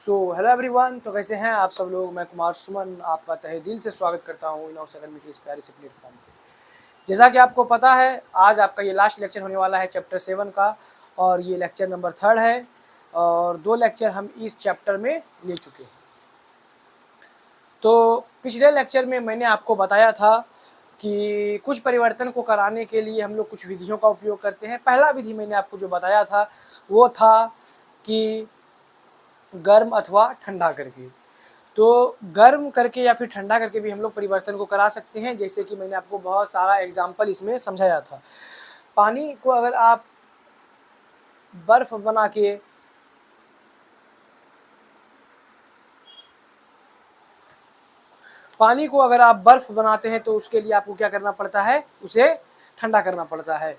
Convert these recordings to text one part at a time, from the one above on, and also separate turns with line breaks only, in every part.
Hello everyone. तो कैसे हैं आप सब लोग। मैं कुमार सुमन आपका तहे दिल से स्वागत करता हूँ इनॉक्स अकेडमी के इस प्यारे से प्लेटफॉर्म पे। जैसा कि आपको पता है, आज आपका ये लास्ट लेक्चर होने वाला है चैप्टर 7 का, और ये लेक्चर नंबर 3 है, और 2 लेक्चर हम इस चैप्टर में ले चुके हैं। तो पिछले लेक्चर में मैंने आपको बताया था कि कुछ परिवर्तन को कराने के लिए हम लोग कुछ विधियों का उपयोग करते हैं। पहला विधि मैंने आपको जो बताया था वो था कि गर्म अथवा ठंडा करके। तो गर्म करके या फिर ठंडा करके भी हम लोग परिवर्तन को करा सकते हैं, जैसे कि मैंने आपको बहुत सारा एग्जाम्पल इसमें समझाया था। पानी को अगर आप बर्फ बना के पानी को अगर आप बर्फ बनाते हैं तो उसके लिए आपको क्या करना पड़ता है, उसे ठंडा करना पड़ता है।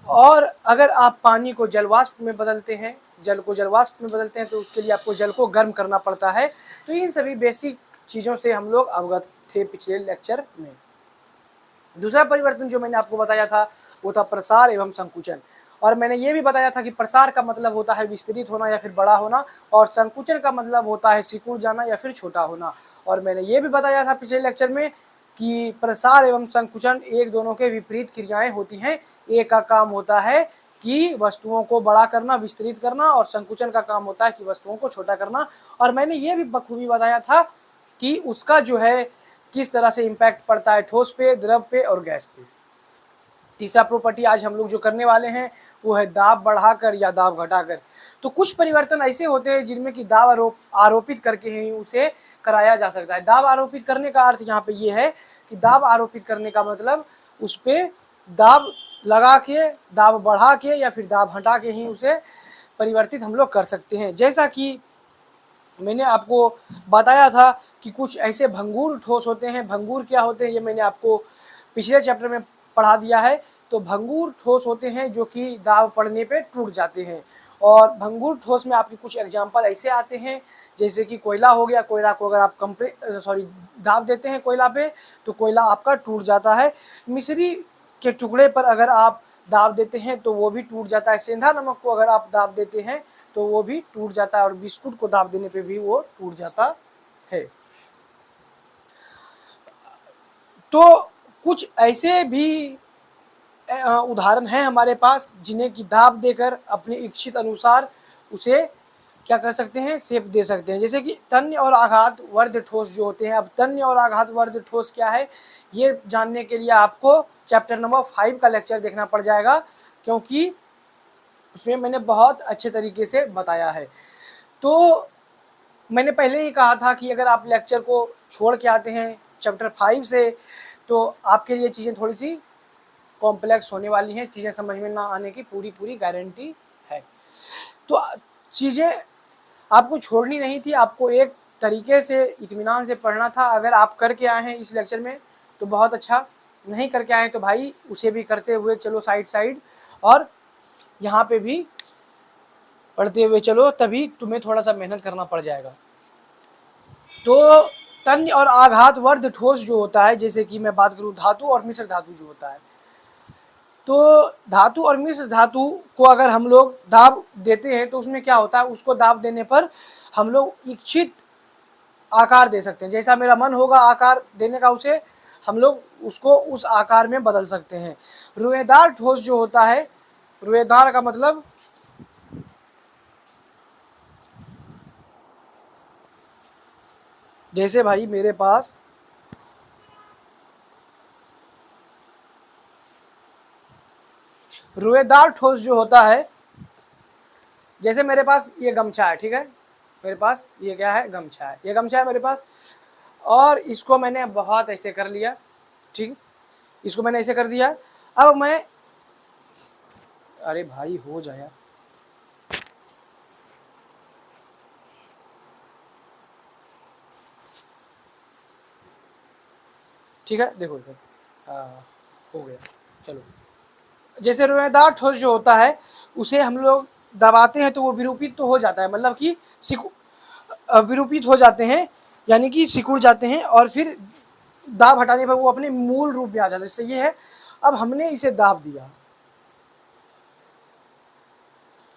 और अगर आप पानी को जलवाष्प में बदलते हैं, जल को जलवाष्प में बदलते हैं, तो उसके लिए आपको जल को गर्म करना पड़ता है। तो इन सभी बेसिक चीज़ों से हम लोग अवगत थे पिछले लेक्चर में। दूसरा परिवर्तन जो मैंने आपको बताया था वो था प्रसार एवं संकुचन। और मैंने ये भी बताया था कि प्रसार का मतलब होता है विस्तृत होना या फिर बड़ा होना, और संकुचन का मतलब होता है सिकुड़ जाना या फिर छोटा होना। और मैंने ये भी बताया था पिछले लेक्चर में कि प्रसार एवं संकुचन एक दोनों के विपरीत क्रियाएं होती हैं। एक का काम होता है कि वस्तुओं को बड़ा करना, विस्तृत करना, और संकुचन का काम होता है कि वस्तुओं को छोटा करना। और मैंने ये भी बखूबी बताया था कि उसका जो है किस तरह से इम्पैक्ट पड़ता है ठोस पे, द्रव पे और गैस पे। तीसरा प्रॉपर्टी आज हम लोग जो करने वाले हैं वो है दाब बढ़ाकर या दाब घटाकर। तो कुछ परिवर्तन ऐसे होते हैं जिनमें कि दाब आरोपित करके ही उसे कराया जा सकता है। दाब आरोपित करने का अर्थ यहाँ पे ये है कि दाब आरोपित करने का मतलब उस पर दाब लगा के, दाब बढ़ा के या फिर दाब हटा के ही उसे परिवर्तित हम लोग कर सकते हैं। जैसा कि मैंने आपको बताया था कि कुछ ऐसे भंगुर ठोस होते हैं। भंगुर क्या होते हैं ये मैंने आपको पिछले चैप्टर में पढ़ा दिया है। तो भंगुर ठोस होते हैं जो कि दाब पड़ने पे टूट जाते हैं। और भंगुर ठोस में आपके कुछ एग्जाम्पल ऐसे आते हैं, जैसे कि कोयला हो गया। कोयला को अगर आप दाब देते हैं कोयला पे तो कोयला आपका टूट जाता है। मिश्री के टुकड़े पर अगर आप दाब देते हैं तो वो भी टूट जाता है। सेंधा नमक को अगर आप दाब देते हैं तो वो भी टूट जाता है, और बिस्कुट को दाब देने पे भी वो टूट जाता है। तो कुछ ऐसे भी उदाहरण हैं हमारे पास जिन्हें कि दाब देकर अपने इच्छित अनुसार उसे क्या कर सकते हैं, शेप दे सकते हैं। जैसे कि तन्य और आघात वर्ध ठोस जो होते हैं। अब तन्य और आघात वर्ध ठोस क्या है ये जानने के लिए आपको चैप्टर नंबर 5 का लेक्चर देखना पड़ जाएगा, क्योंकि उसमें मैंने बहुत अच्छे तरीके से बताया है। तो मैंने पहले ही कहा था कि अगर आप लेक्चर को छोड़ के आते हैं चैप्टर 5 से तो आपके लिए चीज़ें थोड़ी सी कॉम्प्लेक्स होने वाली हैं। चीज़ें समझ में ना आने की पूरी गारंटी है। तो चीज़ें आपको छोड़नी नहीं थी, आपको एक तरीके से इत्मीनान से पढ़ना था। अगर आप करके आए हैं इस लेक्चर में तो बहुत अच्छा, नहीं करके आए तो भाई उसे भी करते हुए चलो साइड, और यहाँ पे भी पढ़ते हुए चलो, तभी तुम्हें थोड़ा सा मेहनत करना पड़ जाएगा। तो तन्य और आघात वर्ध ठोस जो होता है, जैसे कि मैं बात करूँ धातु और मिश्र धातु जो होता है, तो धातु और मिश्र धातु को अगर हम लोग दाब देते हैं तो उसमें क्या होता है, उसको दाब देने पर हम लोग इच्छित आकार दे सकते हैं। जैसा मेरा मन होगा आकार देने का उसे, हम लोग उसको उस आकार में बदल सकते हैं। रुएदार ठोस जो होता है, रुएदार का मतलब जैसे भाई मेरे पास रुएदार ठोस जो होता है, जैसे मेरे पास ये गमछा है, ठीक है, मेरे पास ये क्या है, गमछा है। ये गमछा है मेरे पास, और इसको मैंने बहुत ऐसे कर लिया, ठीक, इसको मैंने ऐसे कर दिया। अब मैं, अरे भाई हो जाए, ठीक है, देखो हो गया। चलो, जैसे रोएदार ठोस जो होता है उसे हम लोग दबाते हैं तो वो विरूपित तो हो जाता है, मतलब कि विरूपित हो जाते हैं, यानी कि सिकुड़ जाते हैं, और फिर दाब हटाने पर वो अपने मूल रूप में आ जाता है। जैसे ये है, अब हमने इसे दाब दिया,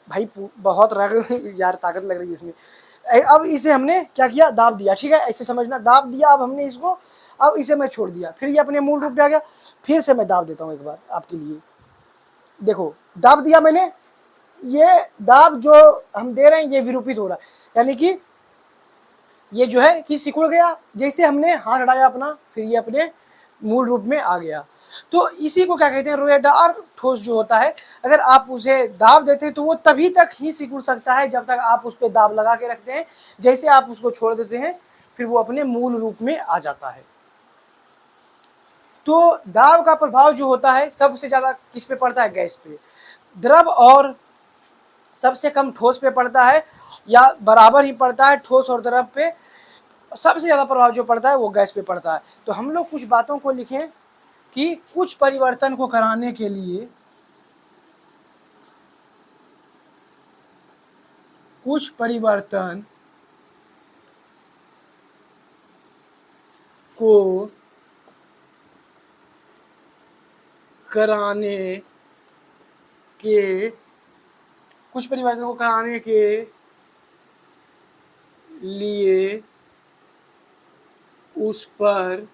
भाई बहुत रग यार ताकत लग रही है इसमें। अब इसे हमने क्या किया, दाब दिया, ठीक है, ऐसे समझना, दाब दिया, अब हमने इसको, अब इसे मैं छोड़ दिया, फिर ये अपने मूल रूप पे आ गया, फिर से मैं दाब देता हूँ एक बार आपके लिए, देखो दाब दिया मैंने, ये दाब जो हम दे रहे हैं ये विरूपित हो रहा है, यानी कि ये जो है कि सिकुड़ गया, जैसे हमने हाथ हटाया अपना, फिर ये अपने मूल रूप में आ गया। तो इसी को क्या कहते हैं, रोएदार ठोस जो होता है, अगर आप उसे दाब देते हैं तो वो तभी तक ही सिकुड़ सकता है जब तक आप उस पर दाब लगा के रखते हैं, जैसे आप उसको छोड़ देते हैं फिर वो अपने मूल रूप में आ जाता है। तो दाब का प्रभाव जो होता है सबसे ज्यादा किस पे पड़ता है, गैस पे, द्रव और सबसे कम ठोस पे पड़ता है, या बराबर ही पड़ता है ठोस और द्रव पे, सबसे ज़्यादा प्रभाव जो पड़ता है वो गैस पे पड़ता है। तो हम लोग कुछ बातों को लिखें कि कुछ परिवर्तन को कराने के लिए, कुछ परिवर्तन को कराने के, कुछ परिवर्तन को कराने के लिए उस पर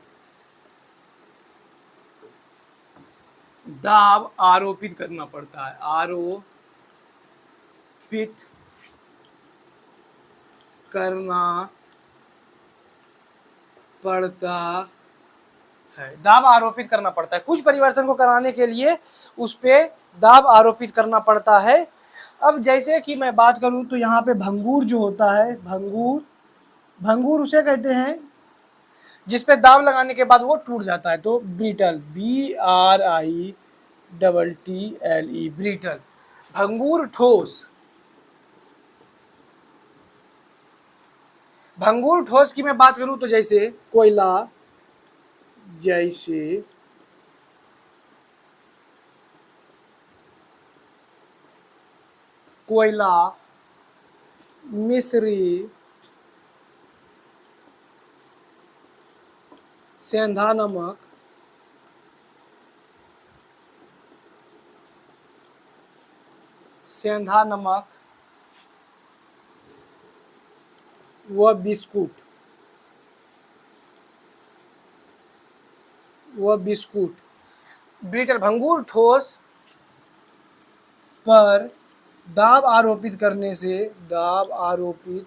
दाब आरोपित करना पड़ता है, आरोपित करना पड़ता है, दाब आरोपित करना पड़ता है, कुछ परिवर्तन को कराने के लिए उस पे दाब आरोपित करना पड़ता है। अब जैसे कि मैं बात करूं तो यहाँ पे भंगूर जो होता है, भंगूर, भंगूर उसे कहते हैं जिस पे दाब लगाने के बाद वो टूट जाता है, तो ब्रिटल, BRITTLE, ब्रिटल, भंगूर ठोस। भंगूर ठोस की मैं बात करूं तो जैसे कोयला, जैसे कोयला, मिश्री, सेंधा नमक, सेंधा नमक व बिस्कुट, ब्रिटल भंगूर ठोस पर दाब आरोपित करने से, दाब आरोपित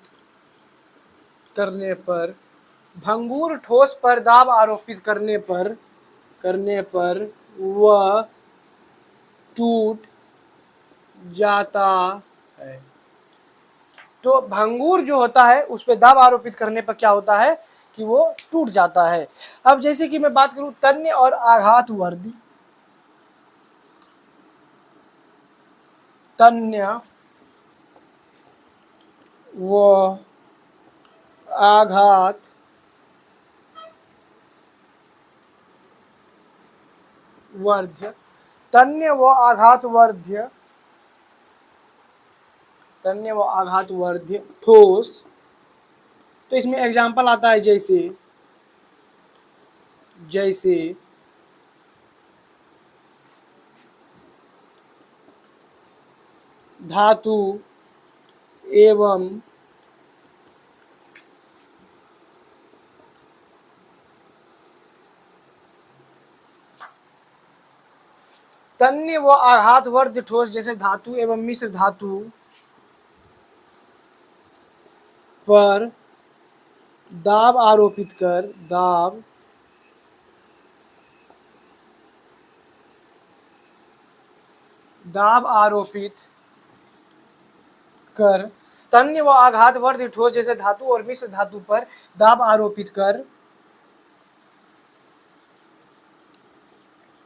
करने पर, भंगूर ठोस पर दाब आरोपित करने पर वह टूट जाता है। तो भंगूर जो होता है उस पर दाब आरोपित करने पर क्या होता है कि वो टूट जाता है। अब जैसे कि मैं बात करूं तन्य और आघात वर्धी, तन्य व आघात वर्ध्य, तन्य व आघात वर्ध्य, तन्य व आघात वर्ध्य ठोस, तो इसमें एग्जाम्पल आता है जैसे, जैसे धातु एवं तन्य व आघात वर्ध्य ठोस, जैसे धातु एवं मिश्र धातु पर दाब आरोपित कर, दाब आरोपित कर, तन्य व आघात वर्ध्य ठोस जैसे धातु और मिश्र धातु पर दाब आरोपित कर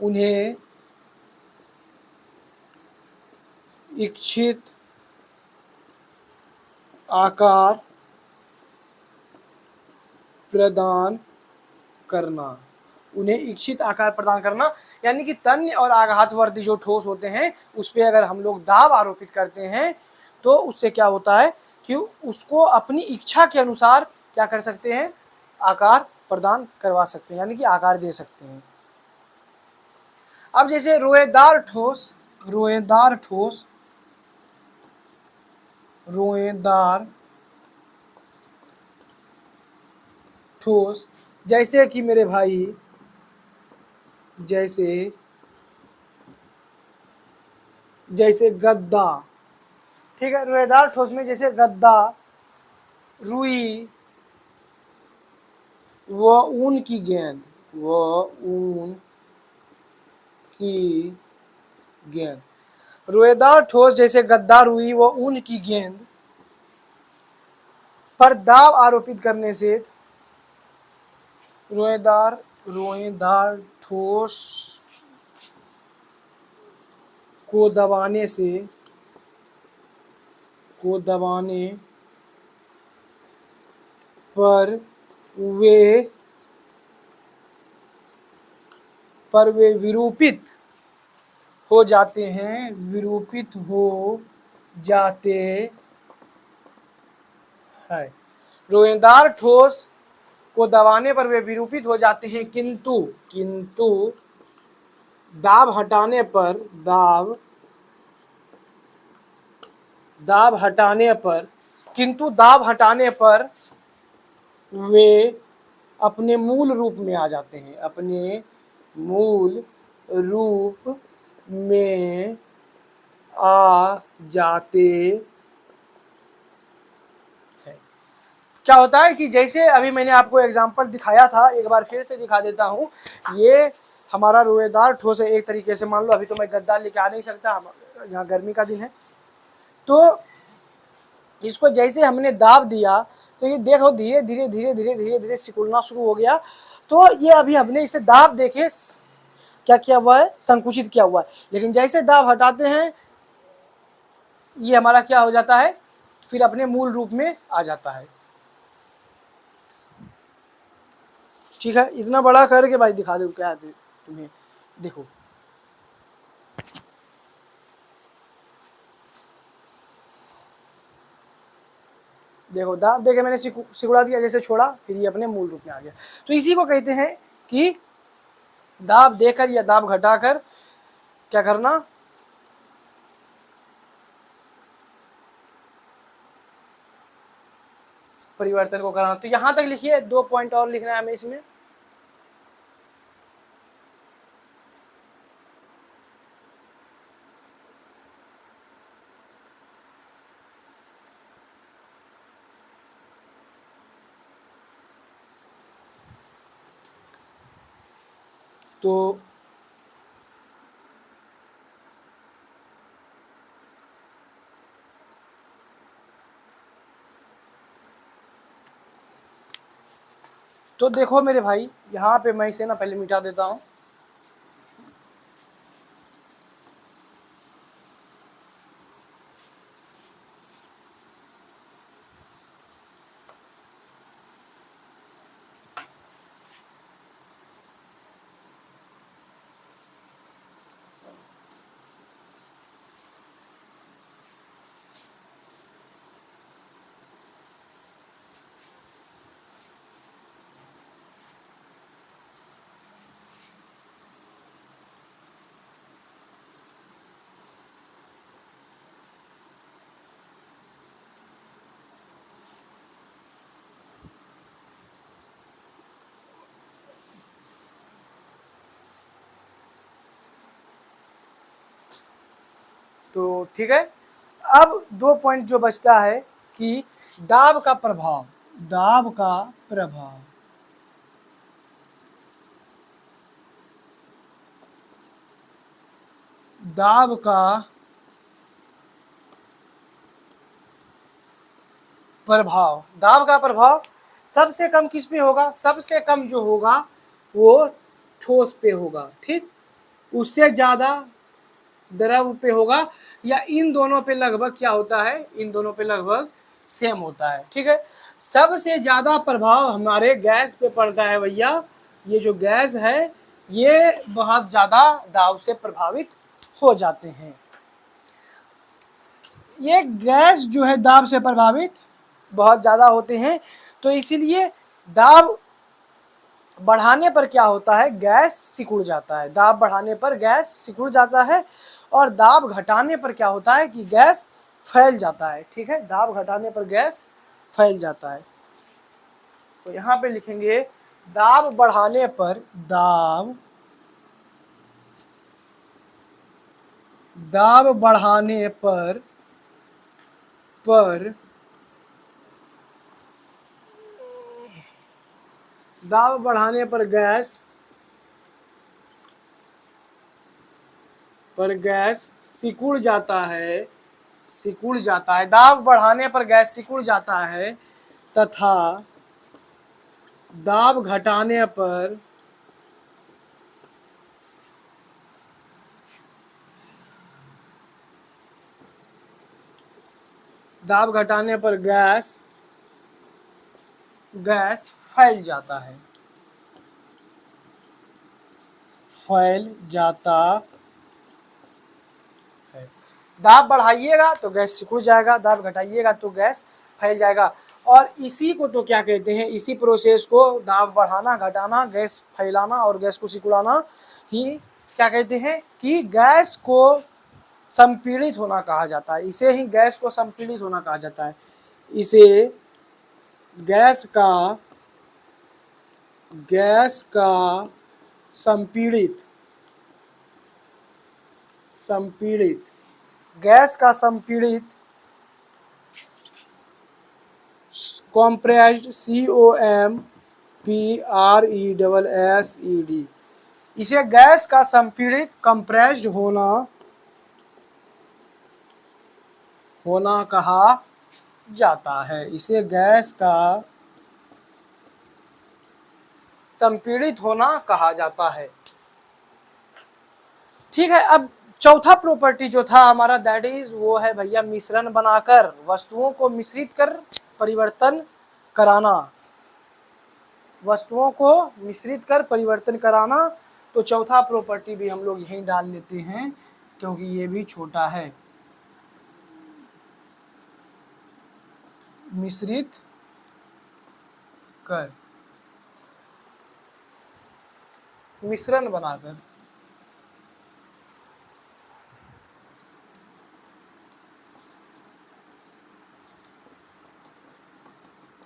उन्हें इच्छित आकार प्रदान करना, उन्हें इच्छित आकार प्रदान करना, यानी कि तन्य और आघातवर्ती जो ठोस होते हैं उस पर अगर हम लोग दाब आरोपित करते हैं तो उससे क्या होता है कि उसको अपनी इच्छा के अनुसार क्या कर सकते हैं, आकार प्रदान करवा सकते हैं, यानी कि आकार दे सकते हैं। अब जैसे रोएदार ठोस, रोएदार ठोस, रोएदार ठोस, जैसे कि मेरे भाई, जैसे जैसे गद्दा, ठीक है। रोएदार ठोस में जैसे गद्दा, रुई, व ऊन की गेंद, व ऊन की गेंद। रोएदार ठोस जैसे गद्दा, रुई व ऊन की गेंद पर दाब आरोपित करने से, रोएदार रोएदार ठोस को दबाने से, को दबाने पर वे विरूपित हो जाते हैं, विरूपित हो जाते हैं। रोएदार ठोस को दबाने पर वे विरूपित हो जाते हैं, किंतु किंतु दाब हटाने पर, दाब हटाने पर, किंतु दाब हटाने पर वे अपने मूल रूप में आ जाते हैं, अपने मूल रूप में आ जाते हैं। क्या होता है कि जैसे अभी मैंने आपको एग्जांपल दिखाया था, एक बार फिर से दिखा देता हूँ। ये हमारा रोएदार ठोस है एक तरीके से, मान लो अभी तो मैं गद्दा लेके आ नहीं सकता, यहाँ गर्मी का दिन है, तो इसको जैसे हमने दाब दिया तो ये देखो धीरे धीरे धीरे धीरे धीरे धीरे सिकुड़ना शुरू हो गया। तो ये अभी हमने इसे दाब देके क्या किया हुआ है, संकुचित किया हुआ है। लेकिन जैसे दाब हटाते हैं ये हमारा क्या हो जाता है, फिर अपने मूल रूप में आ जाता है। ठीक है, इतना बड़ा करके भाई दिखा दो क्या तुम्हें, देखो देखो दाब देके मैंने सिकुड़ा दिया, जैसे छोड़ा फिर ये अपने मूल रूप में आ गया। तो इसी को कहते हैं कि दाब देकर या दाब घटाकर क्या करना, परिवर्तन को करना। तो यहां तक लिखिए, 2 पॉइंट और लिखना है हमें इसमें। तो देखो मेरे भाई, यहाँ पे मैं इसे ना पहले मिटा देता हूँ। तो ठीक है, अब 2 पॉइंट जो बचता है कि दाब का प्रभाव, दाब का प्रभाव, दाब का प्रभाव, दाब का प्रभाव सबसे कम किस पे होगा, सबसे कम जो होगा वो ठोस पे होगा, ठीक। उससे ज्यादा द्रव पे होगा, या इन दोनों पे लगभग क्या होता है, इन दोनों पे लगभग सेम होता है, ठीक है। सबसे ज्यादा प्रभाव हमारे गैस पे पड़ता है भैया। ये जो गैस है ये बहुत ज्यादा दाब से प्रभावित हो जाते हैं। ये गैस जो है दाब से प्रभावित बहुत ज्यादा होते हैं। तो इसीलिए दाब बढ़ाने पर क्या होता है, गैस सिकुड़ जाता है। दाब बढ़ाने पर गैस सिकुड़ जाता है, और दाब घटाने पर क्या होता है कि गैस फैल जाता है, ठीक है। दाब घटाने पर गैस फैल जाता है। तो यहाँ पे लिखेंगे दाब बढ़ाने पर, दाब बढ़ाने पर दाब बढ़ाने पर गैस सिकुड़ जाता है, दाब बढ़ाने पर गैस सिकुड़ जाता है तथा दाब घटाने पर गैस फैल जाता है, दाब बढ़ाइएगा तो गैस सिकुड़ जाएगा, दाब घटाइएगा तो गैस फैल जाएगा। और इसी को तो क्या कहते हैं, इसी प्रोसेस को दाब बढ़ाना, घटाना, गैस फैलाना और गैस को सिकुड़ाना ही क्या कहते हैं कि गैस को संपीड़ित होना कहा जाता है। इसे ही गैस को संपीड़ित होना कहा जाता है। इसे गैस का संपीड़ित कॉम्प्रेस्ड, COMPRESSED, इसे गैस का संपीड़ित कंप्रेस्ड होना कहा जाता है। इसे गैस का संपीड़ित होना कहा जाता है। ठीक है, अब चौथा प्रॉपर्टी जो था हमारा दैट इज वो है भैया मिश्रण बनाकर वस्तुओं को मिश्रित कर परिवर्तन कराना, तो चौथा प्रॉपर्टी भी हम लोग यहीं डाल लेते हैं क्योंकि ये भी छोटा है।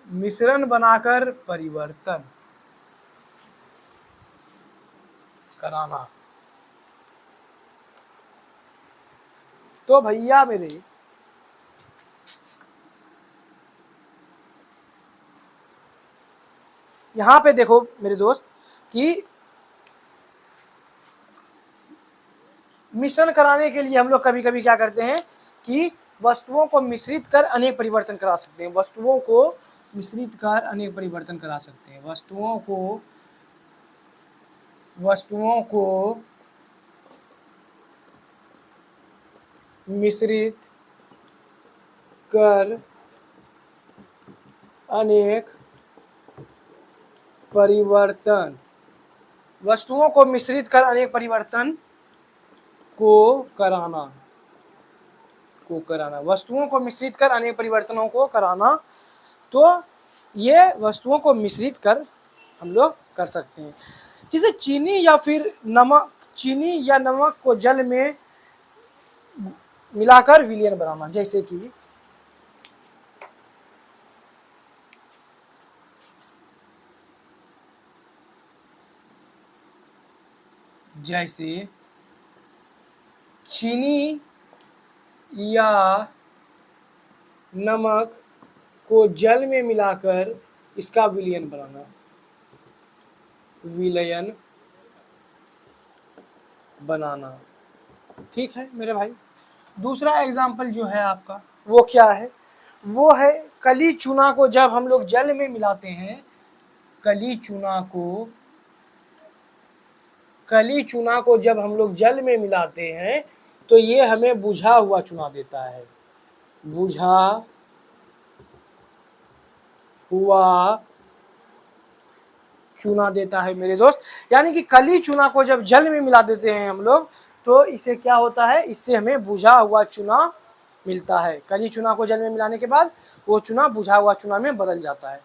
मिश्रण बनाकर परिवर्तन कराना। तो भैया मेरे यहाँ पे देखो मेरे दोस्त कि मिश्रण कराने के लिए हम लोग कभी कभी क्या करते हैं कि वस्तुओं को मिश्रित कर अनेक परिवर्तन करा सकते हैं। वस्तुओं को मिश्रित कर अनेक परिवर्तन करा सकते हैं। वस्तुओं को मिश्रित कर अनेक परिवर्तन, वस्तुओं को मिश्रित कर अनेक परिवर्तन को कराना, वस्तुओं को मिश्रित कर अनेक परिवर्तनों को कराना। तो ये वस्तुओं को मिश्रित कर हम लोग कर सकते हैं। जैसे चीनी या नमक को जल में मिलाकर विलयन बनाना, जैसे कि चीनी या नमक को जल में मिलाकर इसका विलयन बनाना। ठीक है मेरे भाई। दूसरा एग्जाम्पल जो है आपका वो क्या है, वो है कली चूना को जब हम लोग जल में मिलाते हैं, कली चूना को जब हम लोग जल में मिलाते हैं तो ये हमें बुझा हुआ चूना देता है, बुझा हुआ चूना देता है मेरे दोस्त। यानी कि कली चूना को जब जल में मिला देते हैं हम लोग तो इसे क्या होता है, इससे हमें बुझा हुआ चूना मिलता है। कली चूना को जल में मिलाने के बाद वो चूना बुझा हुआ चूना में बदल जाता है।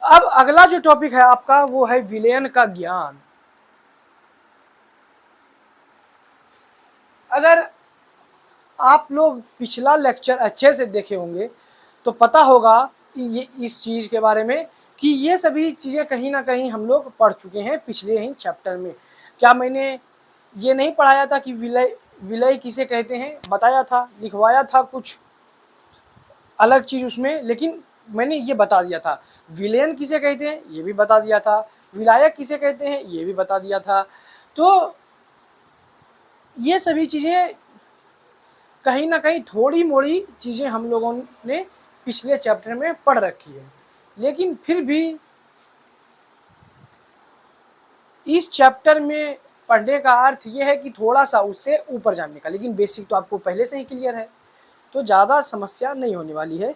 अब अगला जो टॉपिक है आपका वो है विलयन का ज्ञान। अगर आप लोग पिछला लेक्चर अच्छे से देखे होंगे तो पता होगा ये इस चीज़ के बारे में कि ये सभी चीज़ें कहीं ना कहीं हम लोग पढ़ चुके हैं पिछले ही चैप्टर में। क्या मैंने ये नहीं पढ़ाया था कि विलय विलय किसे कहते हैं? बताया था, लिखवाया था कुछ अलग चीज़ उसमें, लेकिन मैंने ये बता दिया था। विलेन किसे कहते हैं ये भी बता दिया था, विलायक किसे कहते हैं ये भी बता दिया था। तो ये सभी चीज़ें कहीं ना कहीं थोड़ी मोड़ी चीज़ें हम लोगों ने पिछले चैप्टर में पढ़ रखी है, लेकिन फिर भी इस चैप्टर में पढ़ने का अर्थ ये है कि थोड़ा सा उससे ऊपर जानने का, लेकिन बेसिक तो आपको पहले से ही क्लियर है, तो ज़्यादा समस्या नहीं होने वाली है।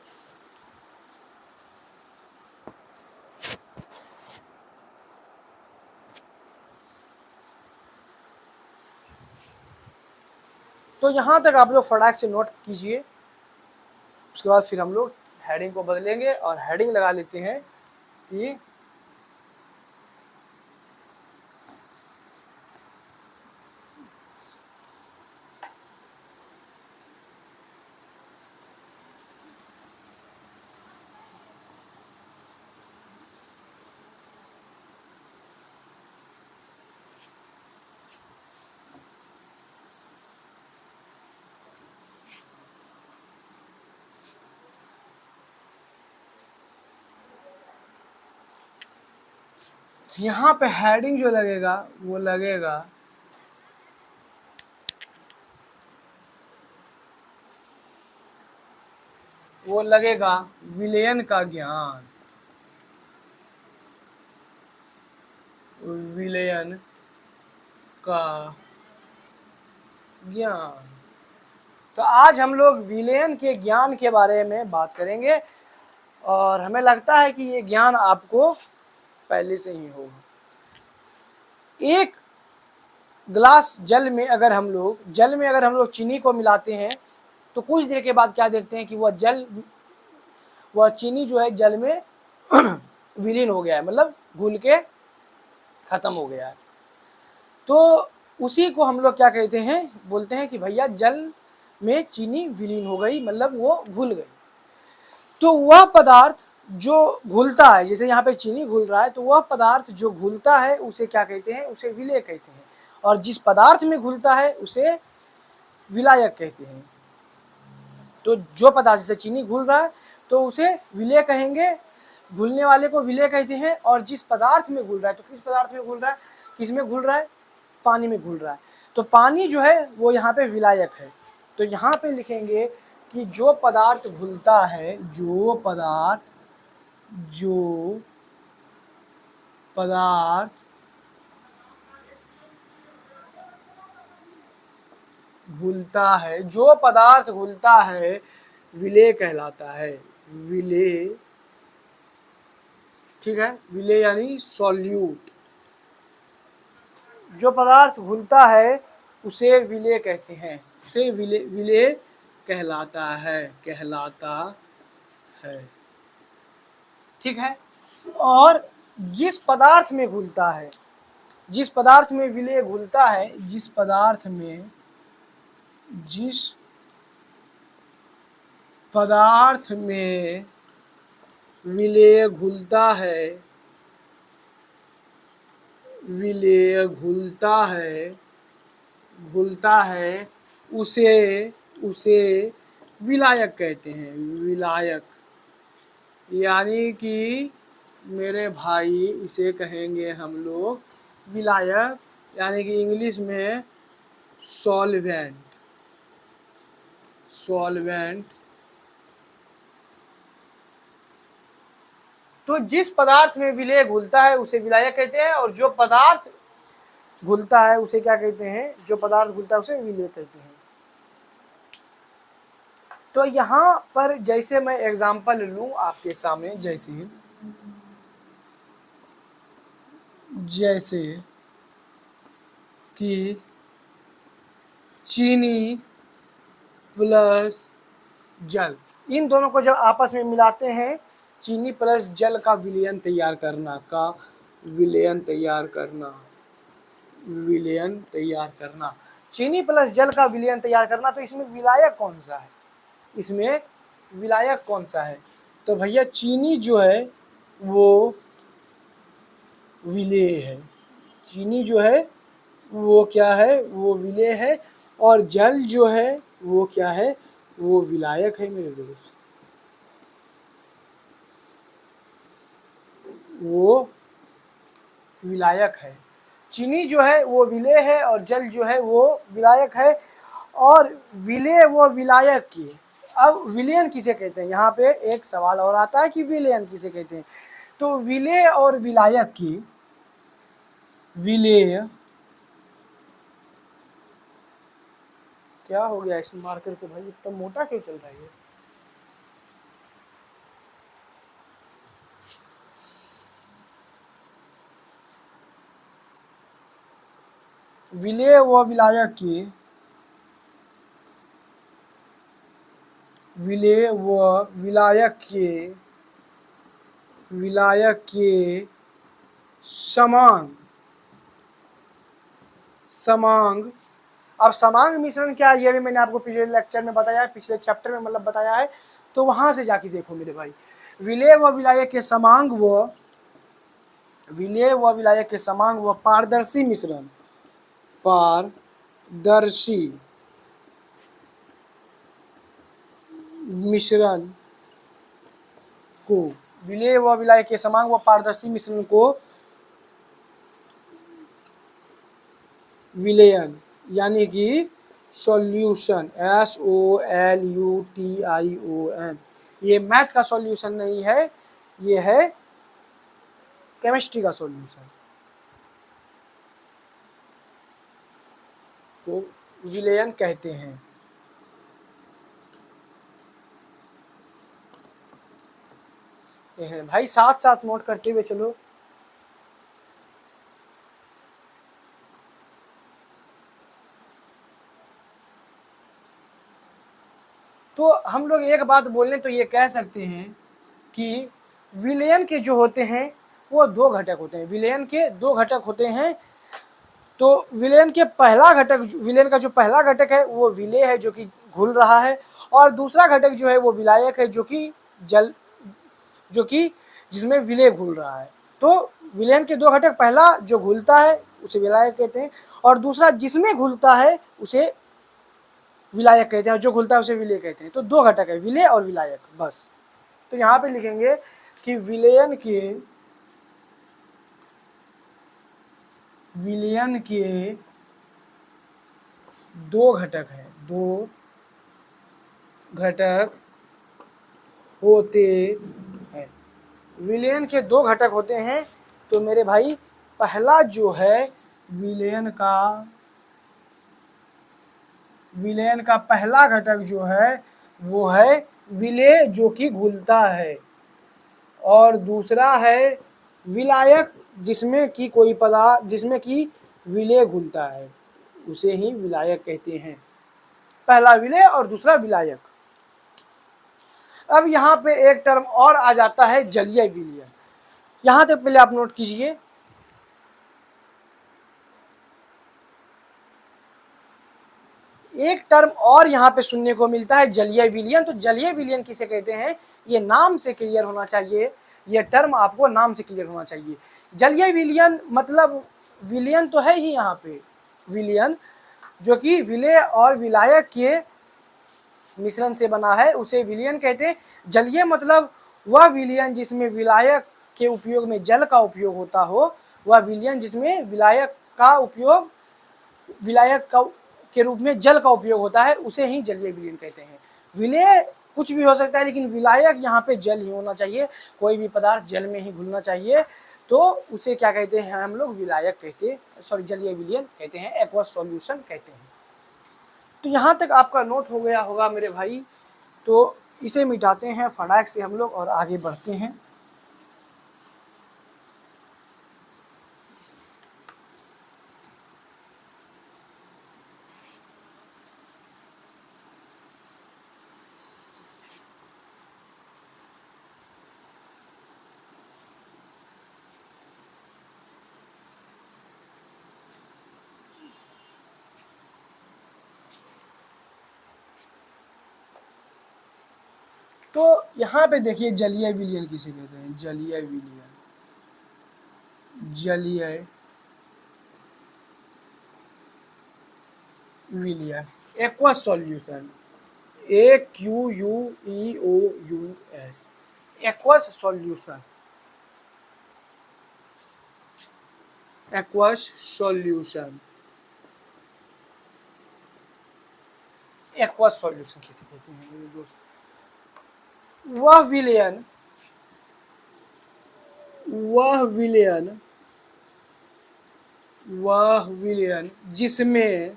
तो यहाँ तक आप लोग फटाक से नोट कीजिए। उसके बाद फिर हम लोग हेडिंग को बदलेंगे और हेडिंग लगा लेते हैं कि यहाँ पे हेडिंग जो लगेगा वो लगेगा विलयन का ज्ञान। विलयन का ज्ञान। तो आज हम लोग विलयन के ज्ञान के बारे में बात करेंगे, और हमें लगता है कि ये ज्ञान आपको पहले से ही होगा। एक ग्लास जल में अगर हम लोग चीनी को मिलाते हैं तो कुछ देर के बाद क्या देखते हैं कि वह चीनी जो है जल में विलीन हो गया है, मतलब घुल के खत्म हो गया है। तो उसी को हम लोग क्या कहते हैं, बोलते हैं कि भैया जल में चीनी विलीन हो गई, मतलब वो घुल गई। तो वह पदार्थ जो घुलता है, जैसे यहाँ पे चीनी घुल रहा है, तो वह पदार्थ जो घुलता है उसे क्या कहते हैं, उसे विलय कहते हैं। और जिस पदार्थ में घुलता है उसे विलायक कहते हैं। तो जो पदार्थ, जैसे चीनी घुल रहा है तो उसे विलय कहेंगे, घुलने वाले को विलय कहते हैं। और जिस पदार्थ में घुल रहा है, तो किस पदार्थ में घुल रहा है, किस में घुल रहा है, पानी में घुल रहा है, तो पानी जो है वो यहाँ पे विलायक है। तो यहाँ पे लिखेंगे कि जो पदार्थ घुलता है, जो पदार्थ घुलता है विलेय कहलाता है। विलेय, ठीक है, विलेय यानी सॉल्यूट। जो पदार्थ घुलता है उसे विलेय कहते हैं, उसे विलेय कहलाता है। ठीक है। और जिस पदार्थ में घुलता है, जिस पदार्थ में विलेय घुलता है, जिस पदार्थ में विलेय घुलता है उसे विलायक कहते हैं। विलायक यानी कि मेरे भाई इसे कहेंगे हम लोग विलायक, यानी कि इंग्लिश में सॉल्वेंट। तो जिस पदार्थ में विलेय घुलता है उसे विलायक कहते हैं, और जो पदार्थ घुलता है उसे क्या कहते हैं, जो पदार्थ घुलता है उसे विलेय कहते हैं। तो यहाँ पर जैसे मैं एग्जांपल लूं आपके सामने, जैसे कि चीनी प्लस जल, इन दोनों को जब आपस में मिलाते हैं, चीनी प्लस जल का विलयन तैयार करना, चीनी प्लस जल का विलयन तैयार करना। तो इसमें विलायक कौन सा है, तो भैया चीनी जो है वो विलेय है, चीनी जो है वो क्या है, वो विलेय है। और जल जो है वो क्या है, वो विलायक है मेरे दोस्त, वो विलायक है। चीनी जो है वो विलेय है और जल जो है वो विलायक है। और विलेय व विलायक की, अब विलयन किसे कहते हैं, यहाँ पे एक सवाल और आता है कि विलयन किसे कहते हैं। तो विलेय और विलायक की, विलेय, क्या हो गया इस मार्कर को भाई, इतना मोटा क्यों चल रहा है ये। विलेय व विलायक की, विलेय व विलायक के समांग, समांग। अब समांग मिश्रण क्या है, ये भी मैंने आपको पिछले लेक्चर में बताया है, पिछले चैप्टर में मतलब बताया है, तो वहां से जाके देखो मेरे भाई। विलेय व विलायक के समांग व, विलेय व विलायक के समांग व पारदर्शी मिश्रण, पारदर्शी मिश्रण को, विलेय व विलायक के समांग व पारदर्शी मिश्रण को विलयन यानी कि सॉल्यूशन, SOLUTION, ये मैथ का सॉल्यूशन नहीं है, ये है केमिस्ट्री का सॉल्यूशन। तो विलयन कहते हैं। भाई साथ साथ नोट करते हुए चलो। तो हम लोग एक बात बोलने तो ये कह सकते हैं कि विलयन के जो होते हैं वो दो घटक होते हैं, विलयन के दो घटक होते हैं। तो विलयन के पहला घटक, विलयन का जो पहला घटक है वो विलेय है जो कि घुल रहा है, और दूसरा घटक जो है वो विलायक है जो कि जल, जो कि जिसमें विलेय घुल रहा है। तो विलयन के दो घटक, पहला जो घुलता है उसे विलायक कहते हैं, और दूसरा जिसमें घुलता है उसे विलायक कहते हैं, और जो घुलता है उसे विलेय कहते हैं। तो दो घटक है, विलेय और विलायक, बस। तो यहाँ पे लिखेंगे कि विलयन के दो घटक हैं, दो घटक होते हैं, विलयन के दो घटक होते हैं। तो मेरे भाई पहला जो है विलयन का पहला घटक जो है वो है विलेय जो कि घुलता है, और दूसरा है विलायक जिसमें कि कोई पदार्थ, जिसमें कि विलेय घुलता है, उसे ही विलायक कहते हैं। पहला विलेय और दूसरा विलायक। अब यहाँ पे एक टर्म और आ जाता है जलीय विलयन। यहाँ तक पहले आप नोट कीजिए। एक टर्म और यहाँ पे सुनने को मिलता है जलीय विलयन। तो जलीय विलयन किसे कहते हैं, ये नाम से क्लियर होना चाहिए, ये टर्म आपको नाम से क्लियर होना चाहिए। जलीय विलयन मतलब विलयन तो है ही यहाँ पे, विलयन जो कि विलेय और विलायक के मिश्रण से बना है उसे विलयन कहते हैं। जलीय मतलब वह विलयन जिसमें विलायक के उपयोग में जल का उपयोग होता हो, वह विलयन जिसमें विलायक का उपयोग, विलायक का के रूप में जल का उपयोग होता है, उसे ही जलीय विलयन कहते हैं। विलेय कुछ भी हो सकता है, लेकिन विलायक यहाँ पे जल ही होना चाहिए, कोई भी पदार्थ जल में ही घुलना चाहिए, तो उसे क्या कहते हैं हम लोग, विलायक कहते हैं, सॉरी जलीय विलयन कहते हैं, एक्वस सॉल्यूशन कहते हैं। तो यहाँ तक आपका नोट हो गया होगा मेरे भाई। तो इसे मिटाते हैं फटाक से हम लोग और आगे बढ़ते हैं। तो यहाँ पे देखिए जलीय विलयन किसे कहते हैं, जलीय विलयन, जलीय विलयन, aqueous solution, AQUEOUS, aqueous solution, aqueous solution, aqueous solution किसे कहते हैं मेरे दोस्त? वह विलयन, वह विलयन, वह विलयन जिसमें,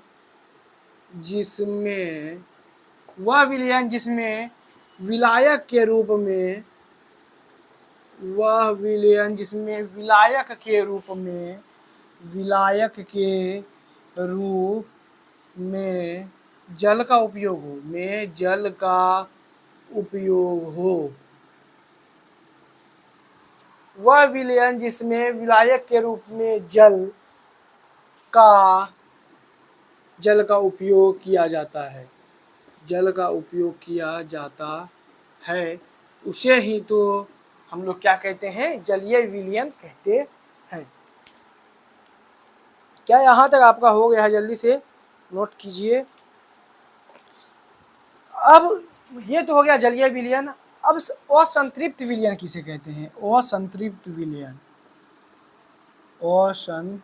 जिसमें, वह विलयन जिसमें विलायक के रूप में, वह विलयन जिसमें विलायक के रूप में, विलायक के रूप में जल का उपयोग हो, में जल का उपयोग हो, वह विलयन जिसमें विलायक के रूप में जल का उपयोग किया जाता है, जल का उपयोग किया जाता है, उसे ही तो हम लोग क्या कहते हैं, जलीय विलयन कहते हैं। क्या यहाँ तक आपका हो गया है? जल्दी से नोट कीजिए। अब ये तो हो गया जलीय विलयन। अब असंतृप्त विलयन किसे कहते हैं? असंतृप्त विलयन, असंतृप्त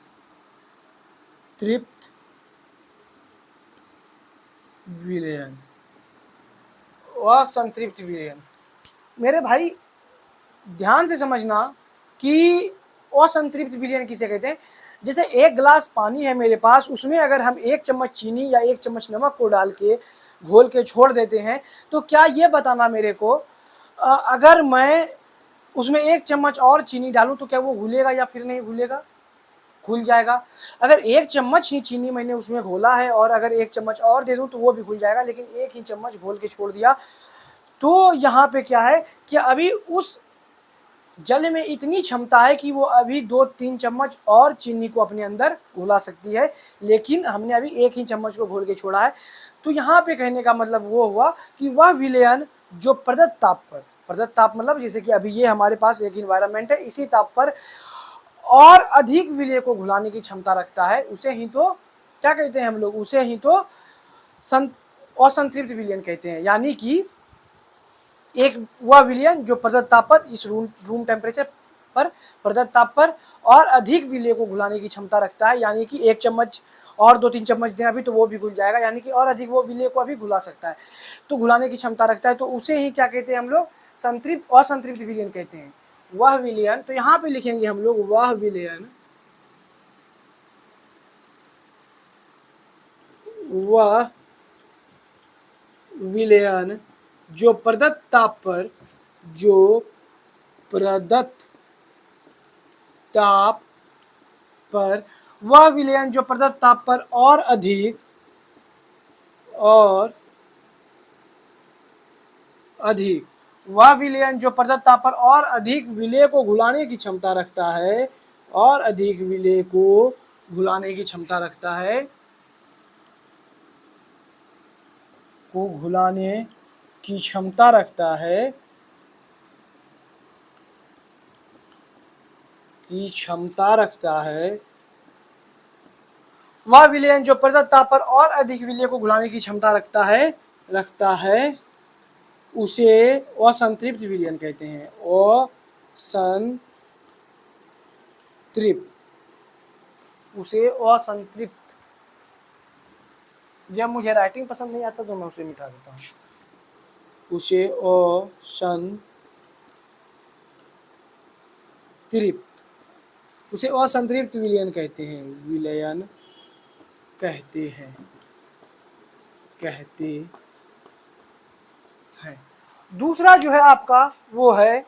विलयन, असंतृप्त विलयन। मेरे भाई ध्यान से समझना कि असंतृप्त विलयन किसे कहते हैं। जैसे एक गिलास पानी है मेरे पास, उसमें अगर हम 1 चम्मच चीनी या 1 चम्मच नमक को डाल के घोल के छोड़ देते हैं, तो क्या ये बताना मेरे को अगर मैं उसमें 1 चम्मच और चीनी डालूं तो क्या वो घुलेगा या फिर नहीं घुलेगा? घुल जाएगा। अगर 1 चम्मच ही चीनी मैंने उसमें घोला है और अगर 1 चम्मच और दे दूं तो वो भी घुल जाएगा, लेकिन 1 ही चम्मच घोल के छोड़ दिया तो यहाँ पे क्या है कि अभी उस जल में इतनी क्षमता है कि वो अभी 2-3 चम्मच और चीनी को अपने अंदर घुला सकती है, लेकिन हमने अभी 1 ही चम्मच को घोल के छोड़ा है। तो यहाँ पे कहने का मतलब वो हुआ कि वह विलयन जो प्रदत्त ताप पर, प्रदत्त ताप मतलब जैसे कि अभी ये हमारे पास एक इन्वायरमेंट है, इसी ताप पर और अधिक विलय को घुलाने की क्षमता रखता है, उसे ही तो क्या कहते हैं हम लोग? उसे ही तो असंतृप्त विलयन कहते हैं। यानी कि एक वह विलयन जो प्रदत्त ताप पर, इस रूम टेम्परेचर पर, प्रदत्त ताप पर और अधिक विलय को घुलाने की क्षमता रखता है, यानी कि 1 चम्मच और 2-3 चम्मच दें अभी तो वो भी घुल जाएगा, यानी कि और अधिक वो विलय को अभी घुला सकता है, तो घुलाने की क्षमता रखता है, तो उसे ही क्या कहते हैं हम लोग? असंतृप्त विलयन कहते हैं। वह विलयन, तो यहाँ पे लिखेंगे हम लोग वह विलयन, वह विलयन जो प्रदत्त ताप पर, जो प्रदत्त ताप पर, वह विलयन जो प्रदत्त ताप पर और अधिक, वह विलयन जो प्रदत्त ताप पर और अधिक विलय को घुलाने की क्षमता रखता है, और अधिक विलय को घुलाने की क्षमता रखता है, को घुलाने की क्षमता रखता है, की क्षमता रखता है, वह विलयन जो प्रदत्त ताप पर और अधिक विलय को घुलाने की क्षमता रखता है, उसे असंतृप्त विलयन कहते हैं। असंतृप्त, उसे असंतृप्त। जब मुझे राइटिंग पसंद नहीं आता तो मैं उसे मिटा देता हूँ। उसे असंतृप्त, उसे असंतृप्त विलयन कहते हैं, विलयन कहते हैं, कहते हैं। दूसरा जो है आपका वो है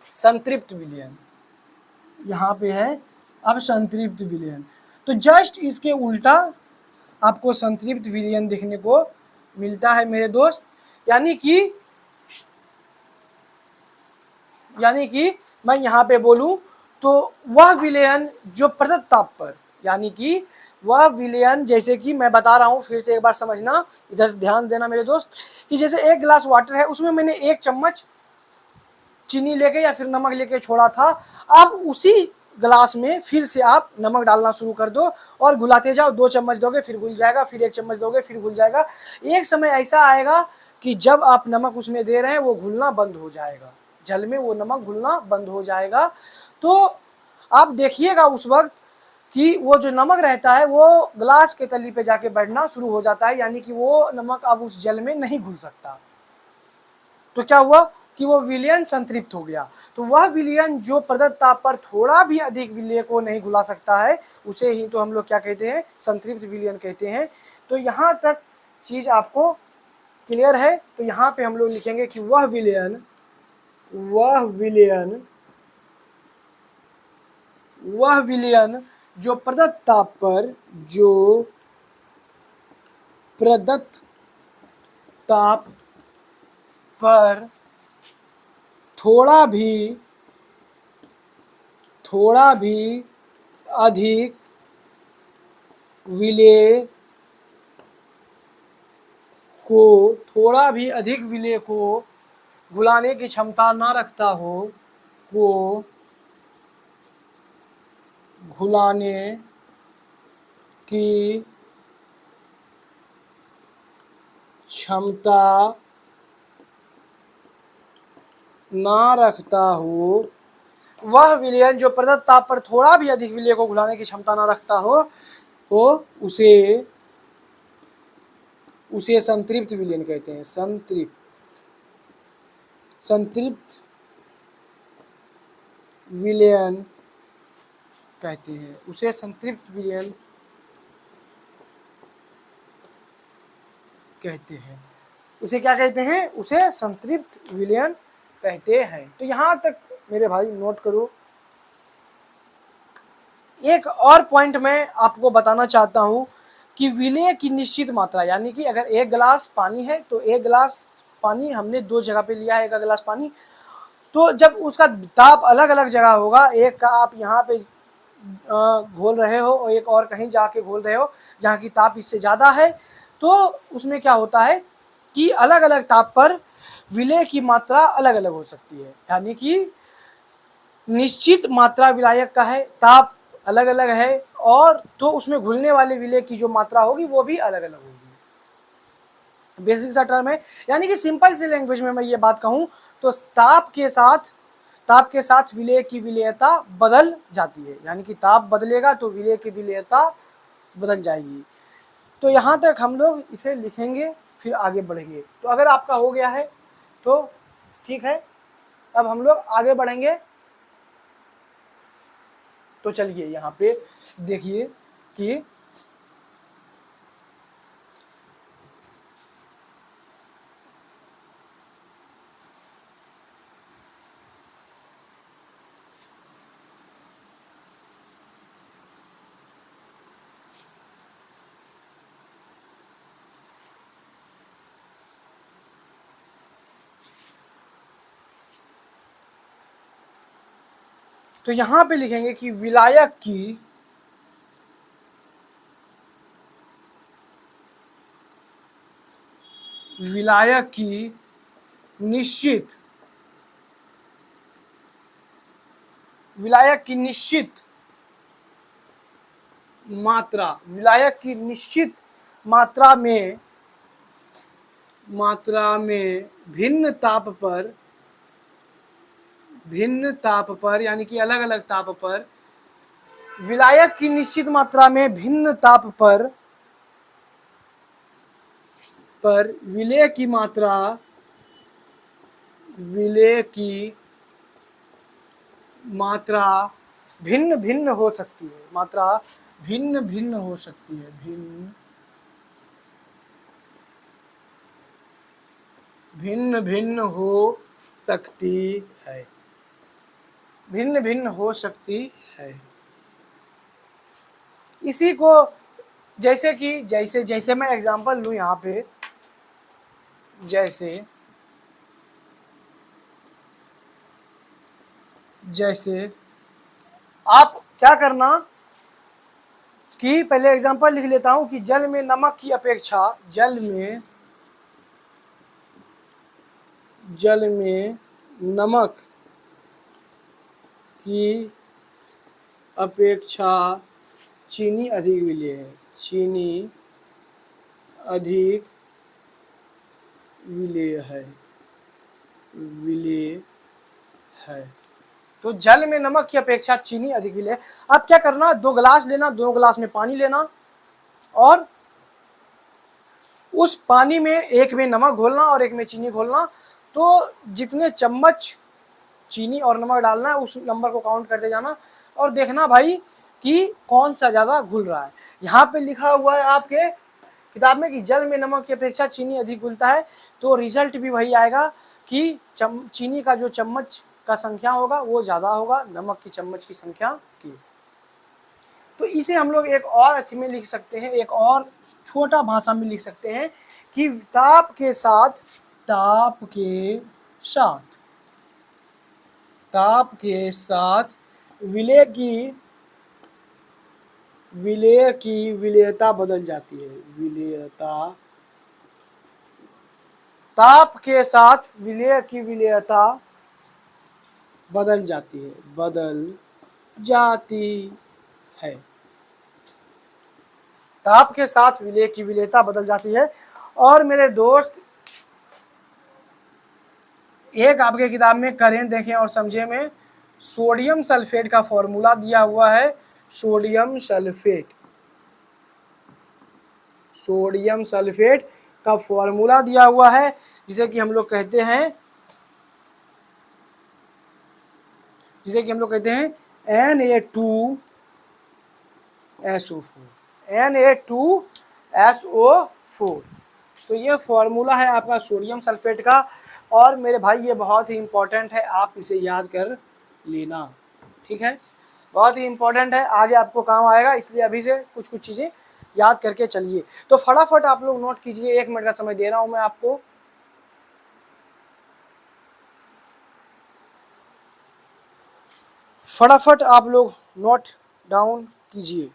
संतृप्त विलयन। यहाँ पे है अब संतृप्त विलयन। तो जस्ट इसके उल्टा आपको संतृप्त विलयन देखने को मिलता है मेरे दोस्त। यानी कि मैं यहाँ पे बोलूँ तो वह विलयन जो प्रदत्त ताप पर, यानी कि वह विलयन, जैसे कि मैं बता रहा हूँ, फिर से एक बार समझना, इधर ध्यान देना मेरे दोस्त, कि जैसे एक गिलास वाटर है, उसमें मैंने 1 चम्मच चीनी लेके या फिर नमक लेके छोड़ा था। अब उसी गिलास में फिर से आप नमक डालना शुरू कर दो और घुलाते जाओ। 2 चम्मच दोगे फिर घुल जाएगा, फिर 1 चम्मच दोगे फिर घुल जाएगा। एक समय ऐसा आएगा कि जब आप नमक उसमें दे रहे हैं वो घुलना बंद हो जाएगा, जल में वो नमक घुलना बंद हो जाएगा। तो आप देखिएगा उस वक्त कि वो जो नमक रहता है वो ग्लास के तली पे जाके बैठना शुरू हो जाता है, यानी कि वो नमक अब उस जल में नहीं घुल सकता। तो क्या हुआ कि वो विलयन संतृप्त हो गया। तो वह विलयन जो प्रदत्त ताप पर थोड़ा भी अधिक विलय को नहीं घुला सकता है, उसे ही तो हम लोग क्या कहते हैं, संतृप्त विलयन कहते हैं। तो यहाँ तक चीज आपको क्लियर है। तो यहाँ पे हम लोग लिखेंगे कि वह विलयन जो प्रदत्त ताप पर थोड़ा भी अधिक विलय को घुलाने की क्षमता ना रखता हो, को घुलाने की क्षमता ना रखता हो, वह विलयन जो प्रदत्त ताप पर थोड़ा भी अधिक विलय को घुलाने की क्षमता ना रखता हो, तो उसे संतृप्त विलयन कहते हैं। संतृप्त विलयन कहते हैं, उसे संतृप्त विलयन कहते हैं। उसे क्या कहते हैं? उसे संतृप्त विलयन कहते हैं। तो यहां तक मेरे भाई नोट करो। एक और पॉइंट मैं आपको बताना चाहता हूं कि विलय की निश्चित मात्रा, यानी कि अगर 1 गिलास पानी है तो 1 गिलास पानी हमने 2 जगह पे लिया है, 1 गिलास पानी, तो जब उसका ताप अलग अलग जगह होगा, एक का आप यहाँ पे घोल रहे हो और एक और कहीं जाके घोल रहे हो जहाँ की ताप इससे ज़्यादा है, तो उसमें क्या होता है कि अलग अलग ताप पर विलय की मात्रा अलग अलग हो सकती है। यानी कि निश्चित मात्रा विलायक का है, ताप अलग अलग है, और तो उसमें घुलने वाले विलय की जो मात्रा होगी वो भी अलग अलग होगी। बेसिक सा टर्म है, यानी कि सिंपल सी लैंग्वेज में मैं ये बात कहूं तो ताप के साथ विलय की विलयता बदल जाती है, यानी कि ताप बदलेगा तो विलय की विलयता बदल जाएगी। तो यहाँ तक हम लोग इसे लिखेंगे, फिर आगे बढ़ेंगे। तो अगर आपका हो गया है तो ठीक है, अब हम लोग आगे बढ़ेंगे। तो चलिए यहाँ पे देखिए कि तो यहाँ पे लिखेंगे कि विलायक की निश्चित मात्रा में भिन्न ताप पर, यानी कि अलग अलग ताप पर, विलायक की निश्चित मात्रा में भिन्न ताप पर विलय की मात्रा भिन्न भिन्न हो सकती है। भिन्न भिन्न हो सकती है। भिन्न भिन्न हो सकती है। इसी को जैसे मैं एग्जांपल लूं यहाँ पे, जैसे आप क्या करना कि पहले एग्जांपल लिख लेता हूं कि जल में नमक की अपेक्षा जल में नमक की अपेक्षा चीनी अधिक विलेय है। चीनी अधिक विलेय है। विलेय है। तो जल में नमक की अपेक्षा चीनी अधिक विलेय है। अब क्या करना, 2 गिलास लेना, 2 गिलास में पानी लेना और उस पानी में एक में नमक घोलना और एक में चीनी घोलना। तो जितने चम्मच चीनी और नमक डालना है उस नंबर को काउंट करते जाना और देखना भाई कि कौन सा ज़्यादा घुल रहा है। यहाँ पे लिखा हुआ है आपके किताब में कि जल में नमक की अपेक्षा चीनी अधिक घुलता है, तो रिजल्ट भी वही आएगा कि चीनी का जो चम्मच का संख्या होगा वो ज़्यादा होगा नमक की चम्मच की संख्या की। तो इसे हम लोग एक और अथी में लिख सकते हैं, एक और छोटा भाषा में लिख सकते हैं कि ताप के साथ विलेय की विलेयता बदल जाती है। ताप के साथ विलेय की विलेयता बदल जाती है। ताप के साथ विलेय की विलेयता बदल जाती है। और मेरे दोस्त, एक आपके किताब में करें देखें और समझे में सोडियम सल्फेट का फॉर्मूला दिया हुआ है। सोडियम सल्फेट का फॉर्मूला दिया हुआ है जिसे कि हम लोग कहते हैं Na2SO4। तो ये फॉर्मूला है आपका सोडियम सल्फेट का। और मेरे भाई ये बहुत ही इंपॉर्टेंट है, आप इसे याद कर लेना, ठीक है। बहुत ही इंपॉर्टेंट है, आगे आपको काम आएगा, इसलिए अभी से कुछ चीज़ें याद करके चलिए। तो फटाफट आप लोग नोट कीजिए, 1 मिनट का समय दे रहा हूं मैं आपको। फटाफट आप लोग नोट डाउन कीजिए।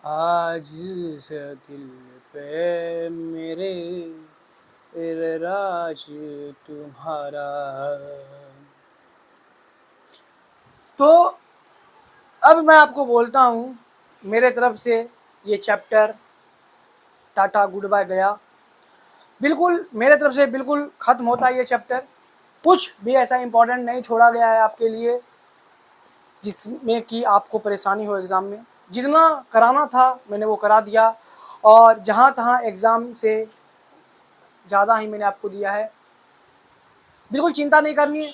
आज से दिल पे मेरे राज तुम्हारा। तो अब मैं आपको बोलता हूँ मेरे तरफ से ये चैप्टर टाटा गुड बाय गया। बिल्कुल मेरे तरफ से बिल्कुल ख़त्म होता है ये चैप्टर। कुछ भी ऐसा इम्पोर्टेंट नहीं छोड़ा गया है आपके लिए जिसमें कि आपको परेशानी हो एग्ज़ाम में। जितना कराना था मैंने वो करा दिया और जहाँ तहाँ एग्ज़ाम से ज़्यादा ही मैंने आपको दिया है। बिल्कुल चिंता नहीं करनी है,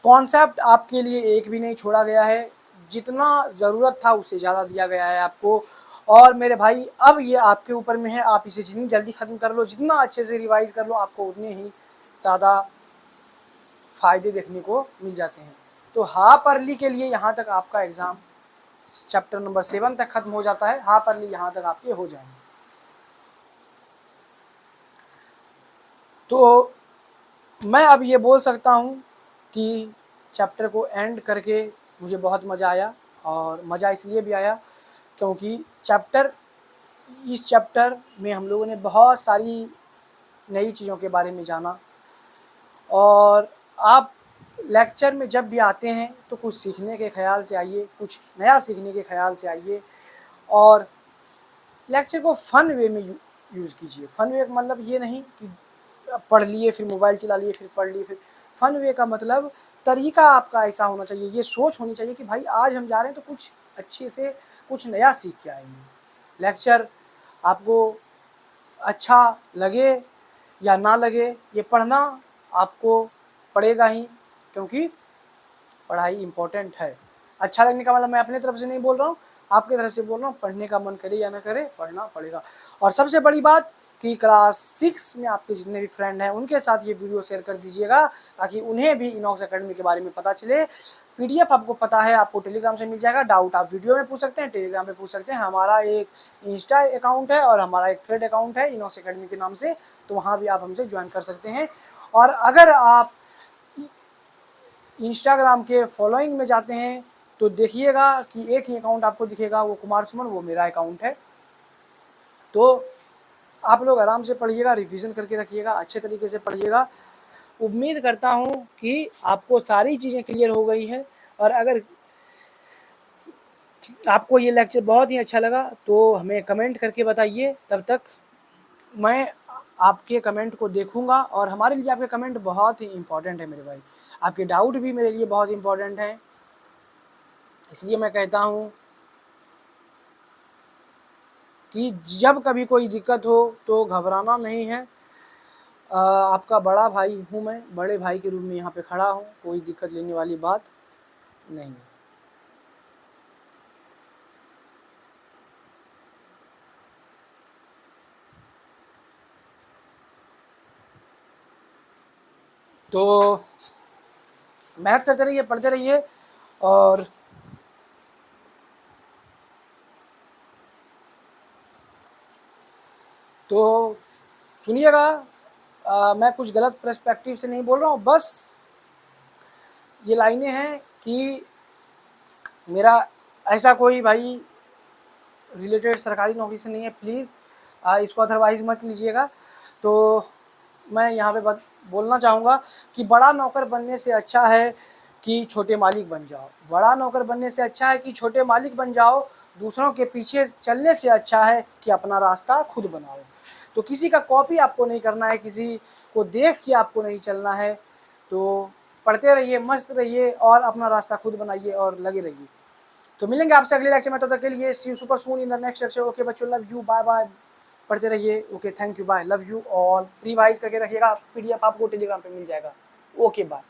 कॉन्सेप्ट आपके लिए एक भी नहीं छोड़ा गया है। जितना ज़रूरत था उससे ज़्यादा दिया गया है आपको। और मेरे भाई अब ये आपके ऊपर में है, आप इसे जितनी जल्दी ख़त्म कर लो, जितना अच्छे से रिवाइज़ कर लो, आपको उतने ही ज़्यादा फ़ायदे देखने को मिल जाते हैं। तो हाफ अर्ली के लिए यहाँ तक आपका एग्ज़ाम चैप्टर नंबर 7 तक ख़त्म हो जाता है। हाफ अर्ली यहाँ तक आपके हो जाएंगे। तो मैं अब ये बोल सकता हूँ कि चैप्टर को एंड करके मुझे बहुत मज़ा आया। और मज़ा इसलिए भी आया क्योंकि इस चैप्टर में हम लोगों ने बहुत सारी नई चीज़ों के बारे में जाना। और आप लेक्चर में जब भी आते हैं तो कुछ सीखने के ख्याल से आइए, कुछ नया सीखने के ख्याल से आइए और लेक्चर को फ़न वे में यूज़ कीजिए। फ़न वे का मतलब ये नहीं कि पढ़ लिए फिर मोबाइल चला लिए फिर पढ़ लिए फिर। फ़न वे का मतलब तरीका आपका ऐसा होना चाहिए, ये सोच होनी चाहिए कि भाई आज हम जा रहे हैं तो कुछ अच्छे से कुछ नया सीख के आएंगे। लेक्चर आपको अच्छा लगे या ना लगे, ये पढ़ना आपको पड़ेगा ही, क्योंकि पढ़ाई इम्पोर्टेंट है। अच्छा लगने का मतलब मैं अपने तरफ से नहीं बोल रहा हूँ, आपकी तरफ से बोल रहा हूँ, पढ़ने का मन करे या ना करे पढ़ना पड़ेगा। और सबसे बड़ी बात कि क्लास 6 में आपके जितने भी फ्रेंड हैं उनके साथ ये वीडियो शेयर कर दीजिएगा, ताकि उन्हें भी इनॉक्स एकेडमी के बारे में पता चले। पीडीएफ आपको पता है, आपको टेलीग्राम से मिल जाएगा। डाउट आप वीडियो में पूछ सकते हैं, टेलीग्राम पे पूछ सकते हैं। हमारा एक इंस्टा अकाउंट है और हमारा एक थ्रेड अकाउंट है इनॉक्स एकेडमी के नाम से, तो वहाँ भी आप हमसे ज्वाइन कर सकते हैं। और अगर आप इंस्टाग्राम के फॉलोइंग में जाते हैं तो देखिएगा कि एक ही अकाउंट आपको दिखेगा, वो कुमार सुमन, वो मेरा अकाउंट है। तो आप लोग आराम से पढ़िएगा, रिवीजन करके रखिएगा, अच्छे तरीके से पढ़िएगा। उम्मीद करता हूँ कि आपको सारी चीज़ें क्लियर हो गई हैं, और अगर आपको ये लेक्चर बहुत ही अच्छा लगा तो हमें कमेंट करके बताइए। तब तक मैं आपके कमेंट को देखूंगा, और हमारे लिए आपके कमेंट बहुत ही इम्पोर्टेंट है मेरे भाई। आपके डाउट भी मेरे लिए बहुत इम्पोर्टेंट हैं, इसलिए मैं कहता हूँ कि जब कभी कोई दिक्कत हो तो घबराना नहीं है। आपका बड़ा भाई हूँ मैं, बड़े भाई के रूप में यहाँ पे खड़ा हूँ, कोई दिक्कत लेने वाली बात नहीं। तो मेहनत करते रहिए, पढ़ते रहिए, और तो सुनिएगा, मैं कुछ गलत पर्सपेक्टिव से नहीं बोल रहा हूँ, बस ये लाइनें हैं कि मेरा ऐसा कोई भाई रिलेटेड सरकारी नौकरी से नहीं है, प्लीज़ इसको अदरवाइज़ मत लीजिएगा। तो मैं यहाँ पे बोलना चाहूँगा कि बड़ा नौकर बनने से अच्छा है कि छोटे मालिक बन जाओ। बड़ा नौकर बनने से अच्छा है कि छोटे मालिक बन जाओ। दूसरों के पीछे चलने से अच्छा है कि अपना रास्ता खुद बनाओ। तो किसी का कॉपी आपको नहीं करना है, किसी को देख के आपको नहीं चलना है। तो पढ़ते रहिए, मस्त रहिए, और अपना रास्ता खुद बनाइए और लगे रहिए। तो मिलेंगे आपसे अगले लेक्चर में, तब तक के लिए see you super soon in the next lecture. Okay बच्चों, लव यू, बाय बाय। पढ़ते रहिए। Okay, thank you, bye, love you all. Revise करके रखिएगा, पीडीएफ आपको टेलीग्राम पे मिल जाएगा। Okay bye.